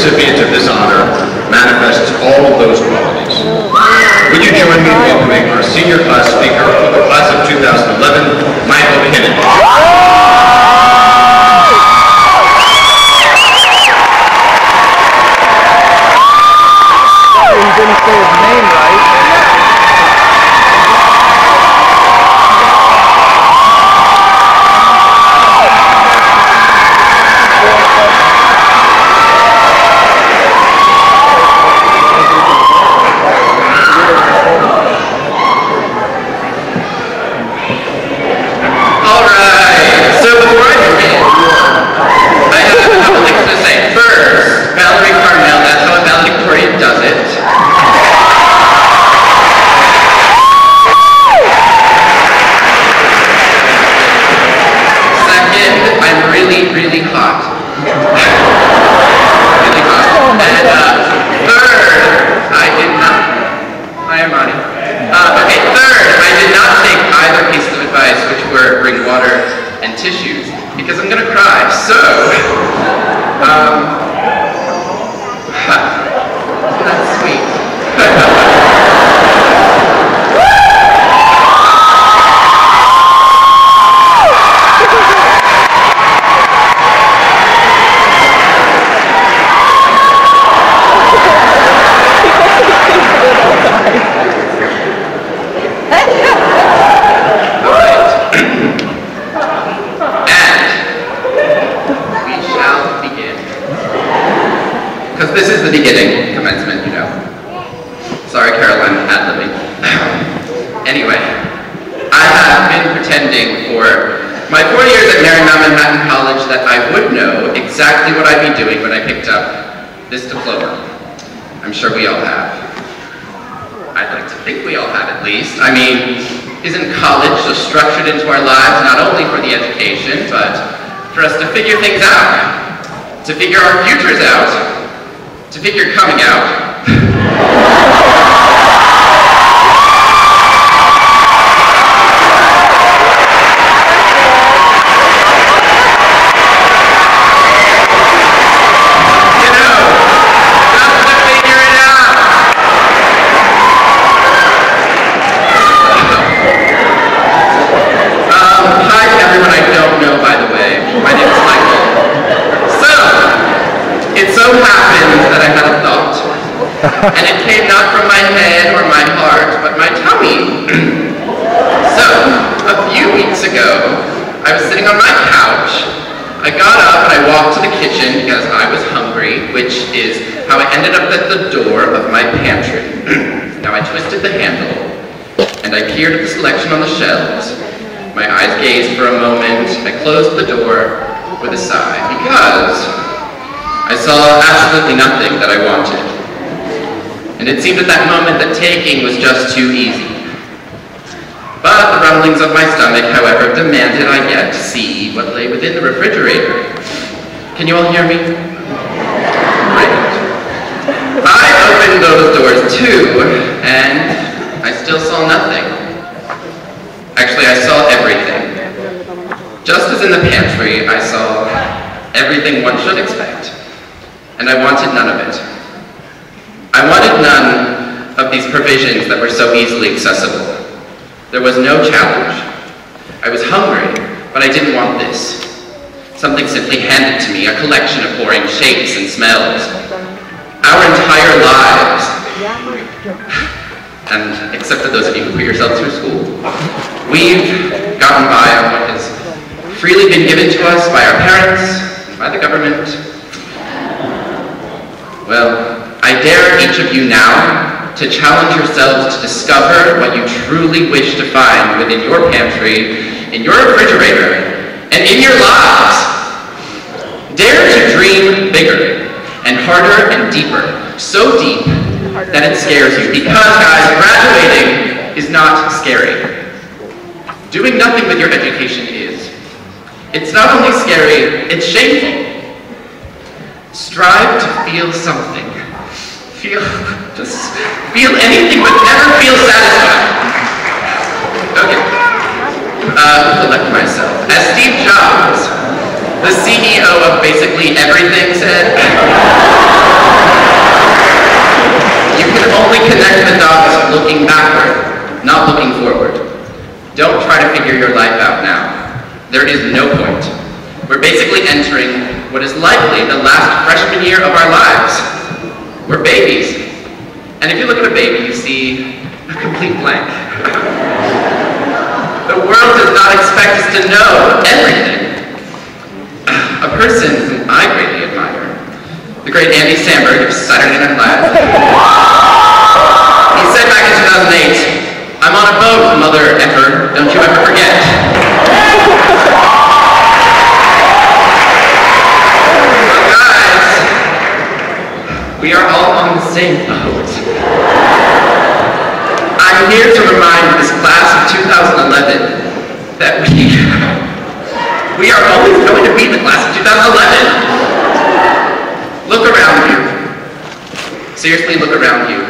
recipient of this honor manifests all of those qualities. Would you join me in welcoming our senior class speaker for the class of 2011, Michael Kinnan. Sorry, he didn't say his name right. Really hot. Really hot. And third, I did not. Hi, Armani. Okay, third, I did not take either piece of advice, which were bring water and tissues, because I'm gonna cry. So, that's sweet. This is the beginning, commencement, you know. Sorry, Caroline, ad-libbing. Anyway, I have been pretending for my 4 years at Marymount Manhattan College that I would know exactly what I'd be doing when I picked up this diploma. I'm sure we all have. I'd like to think we all have, at least. I mean, isn't college so structured into our lives, not only for the education, but for us to figure things out, to figure our futures out, to figure coming out. Hi to everyone I don't know, by the way. My name is Michael. So, it so happens that I had a thought. And it came not from my head or my heart, but my tummy. So, a few weeks ago, I was sitting on my couch. I got up and I walked to the kitchen because I was hungry, which is how I ended up at the door of my pantry. Now I twisted the handle, and I peered at the selection on the shelves. My eyes gazed for a moment. I closed the door with a sigh, because I saw absolutely nothing that I wanted. And it seemed at that moment that taking was just too easy. But the rumblings of my stomach, however, demanded I get to see what lay within the refrigerator. Can you all hear me? Great. I opened those doors too, and I still saw nothing. Actually, I saw everything. Just as in the pantry, I saw everything one should expect. And I wanted none of it. I wanted none of these provisions that were so easily accessible. There was no challenge. I was hungry, but I didn't want this. Something simply handed to me, a collection of boring shapes and smells. Our entire lives, and except for those of you who put yourselves through school, we've gotten by on what has freely been given to us by our parents and by the government. Well, I dare each of you now to challenge yourselves to discover what you truly wish to find within your pantry, in your refrigerator, and in your lives. Dare to dream bigger and harder and deeper, so deep that it scares you. Because, guys, graduating is not scary. Doing nothing with your education is. It's not only scary, it's shameful. Strive to feel something. Just feel anything, but never feel satisfied. Okay. Collect myself. As Steve Jobs, the CEO of basically everything, said, only connect the dots looking backward, not looking forward. Don't try to figure your life out now. There is no point. We're basically entering what is likely the last freshman year of our lives. We're babies. And if you look at a baby, you see a complete blank. The world does not expect us to know everything. A person whom I greatly admire, the great Andy Samberg of Saturday Night Live. He said back in 2008, "I'm on a boat, mother effer, don't you ever forget." So guys, we are all on the same boat. I'm here to remind this class of 2011 that we are always going to be the class of 2011. Look around you. Seriously, look around you.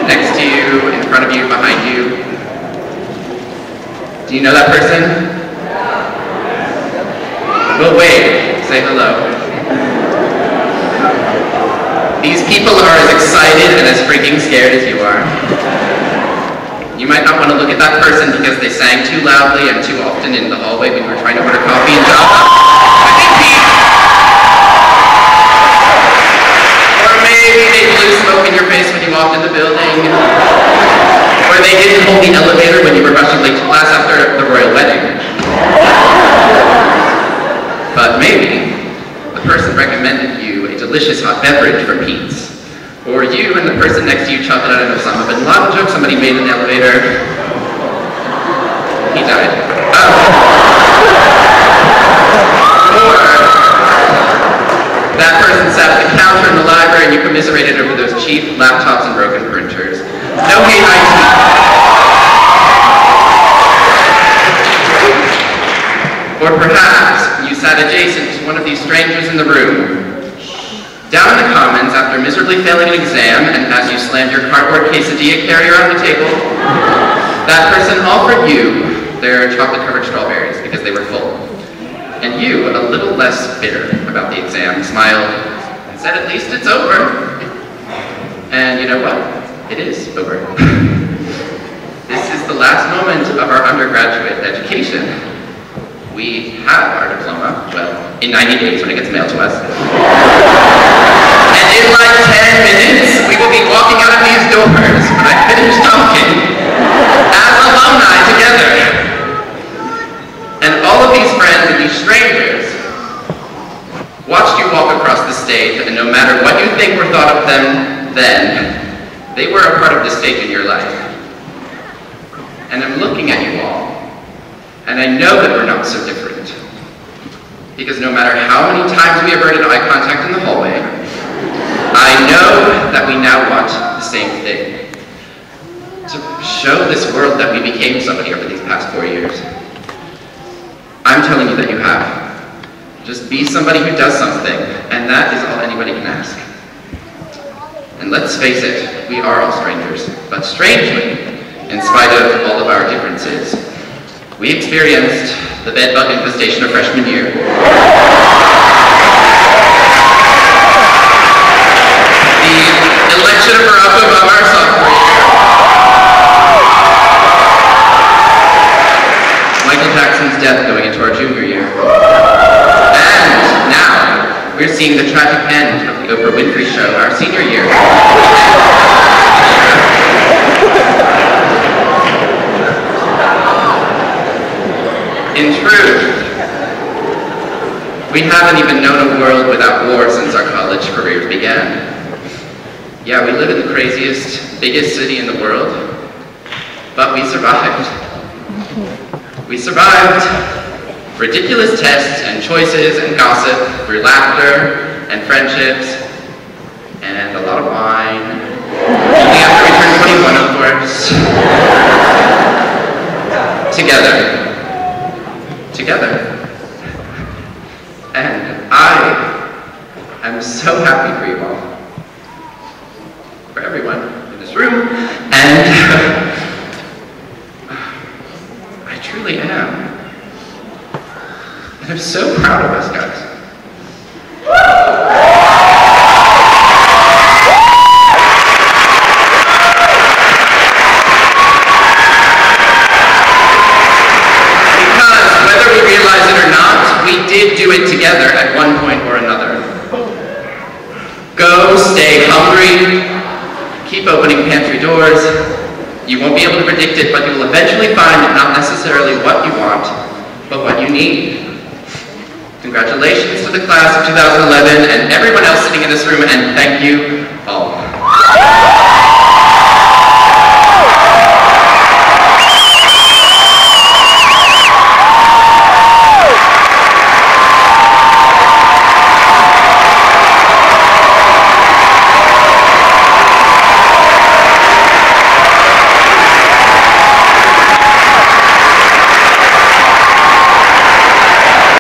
Next to you, in front of you, behind you. Do you know that person? Well, wave. Say hello. These people are as excited and as freaking scared as you are. You might not want to look at that person because they sang too loudly and too often in the hallway when we were trying to order coffee and Java. Or maybe they blew smoke in your face when you walked in the building. Or they didn't hold the elevator when you were rushing late to class after the royal wedding. But maybe the person recommended you a delicious hot beverage from Pete's. Or you and the person next to you chuckled at an Osama bin Laden joke somebody made in the elevator. He died. Or that person sat at the counter in the library and you commiserated over those cheap laptops and broken printers. No hate IT. Or perhaps you sat adjacent to one of these strangers in the room. Down in the commons, after miserably failing an exam, and as you slammed your cardboard quesadilla carrier on the table, that person offered you their chocolate-covered strawberries because they were full. And you, a little less bitter about the exam, smiled and said, "At least it's over." And you know what? It is over. This is the last moment of our undergraduate education. We have our diploma, well, in 90 days when it gets mailed to us. And in like 10 minutes, we will be walking out of these doors when I finish talking as alumni together. And all of these friends and these strangers watched you walk across the stage, and no matter what you think or thought of them then, they were a part of the stage in your life. And I'm looking at you all, and I know that we're not so different. Because no matter how many times we averted eye contact in the hallway, I know that we now want the same thing. To show this world that we became somebody over these past 4 years. I'm telling you that you have. Just be somebody who does something, and that is all anybody can ask. And let's face it, we are all strangers. But strangely, in spite of all of our differences, we experienced the bedbug infestation of freshman year. The election of Barack Obama our sophomore year. Michael Jackson's death going into our junior year. And now, we're seeing the tragic end of the Oprah Winfrey Show our senior year. In truth, we haven't even known a world without war since our college careers began. Yeah, we live in the craziest, biggest city in the world, but we survived. We survived ridiculous tests and choices and gossip through laughter and friendships and a lot of wine. Only after we turned 21, of course. Together. And I am so happy for you all. For everyone in this room. And I truly am. And I'm so proud of us, guys. Keep opening pantry doors. You won't be able to predict it, but you will eventually find not necessarily what you want, but what you need. Congratulations to the class of 2011 and everyone else sitting in this room, and thank you all.